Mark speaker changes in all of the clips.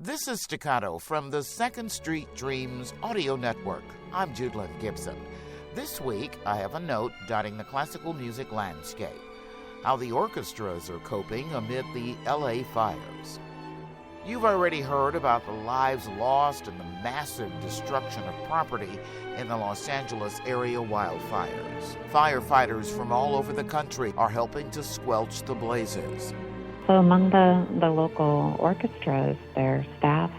Speaker 1: This is Staccato from the 2nd Street Dreams Audio Network. I'm Judlyn Gibson. This week, I have a note dotting the classical music landscape, how the orchestras are coping amid the LA fires. You've already heard about the lives lost and the massive destruction of property in the Los Angeles area wildfires. Firefighters from all over the country are helping to squelch the blazes.
Speaker 2: So among the local orchestras, their staff,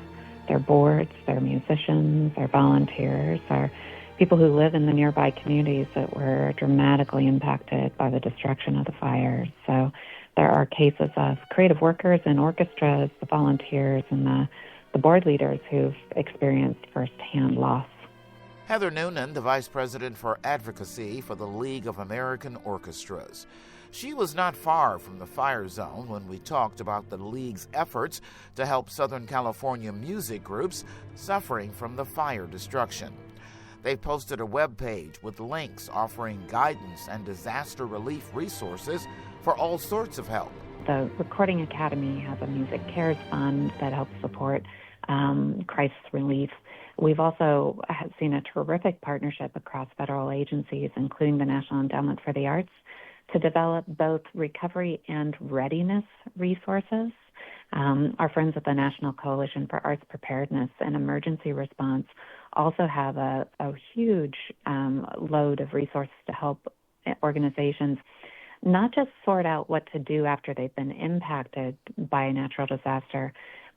Speaker 2: their boards, their musicians, their volunteers, are people who live in the nearby communities that were dramatically impacted by the destruction of the fires. So there are cases of creative workers and orchestras, the volunteers, and the board leaders who've experienced firsthand loss.
Speaker 1: Heather Noonan, the Vice President for Advocacy for the League of American Orchestras. She was not far from the fire zone when we talked about the League's efforts to help Southern California music groups suffering from the fire destruction. They posted a webpage with links offering guidance and disaster relief resources for all sorts of help.
Speaker 2: The Recording Academy has a Music Cares Fund that helps support crisis relief. We've also seen a terrific partnership across federal agencies, including the National Endowment for the Arts, to develop both recovery and readiness resources. Our friends at the National Coalition for Arts Preparedness and Emergency Response also have a huge load of resources to help organizations not just sort out what to do after they've been impacted by a natural disaster,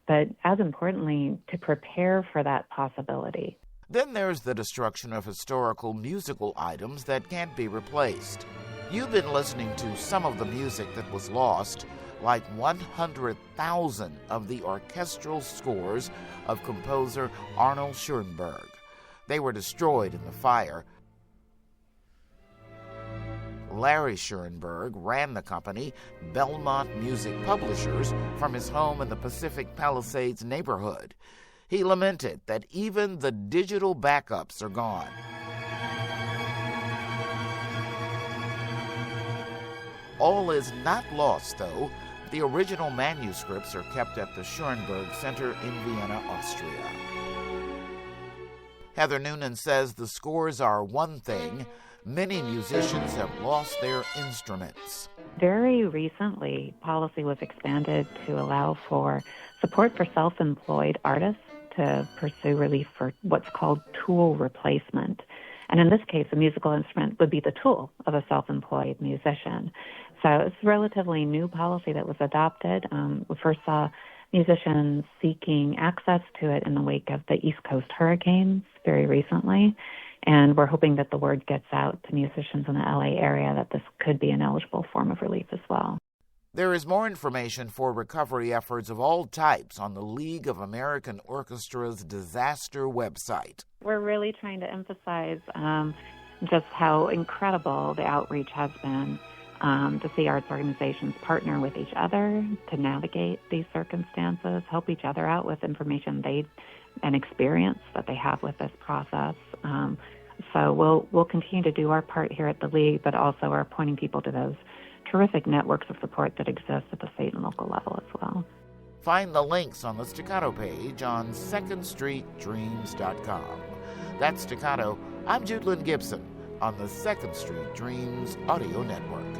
Speaker 2: but as importantly, to prepare for that possibility.
Speaker 1: Then there's the destruction of historical musical items that can't be replaced. You've been listening to some of the music that was lost, like 100,000 of the orchestral scores of composer Arnold Schoenberg. They were destroyed in the fire. Larry Schoenberg ran the company, Belmont Music Publishers, from his home in the Pacific Palisades neighborhood. He lamented that even the digital backups are gone. All is not lost, though. The original manuscripts are kept at the Schoenberg Center in Vienna, Austria. Heather Noonan says the scores are one thing. Many musicians have lost their instruments.
Speaker 2: Very recently, policy was expanded to allow for support for self-employed artists to pursue relief for what's called tool replacement. And in this case, a musical instrument would be the tool of a self-employed musician. So it's a relatively new policy that was adopted. We first saw musicians seeking access to it in the wake of the East Coast hurricanes very recently. And we're hoping that the word gets out to musicians in the LA area that this could be an eligible form of relief as well.
Speaker 1: There is more information for recovery efforts of all types on the League of American Orchestras disaster website.
Speaker 2: We're really trying to emphasize just how incredible the outreach has been to see arts organizations partner with each other to navigate these circumstances, help each other out with information and experience that they have with this process. So we'll continue to do our part here at the League, but also are pointing people to those terrific networks of support that exist at the state and local level as well.
Speaker 1: Find the links on the Staccato page on 2ndstreetdreams.com. That's Staccato. I'm Judlyn Gibson on the 2nd Street Dreams Audio Network.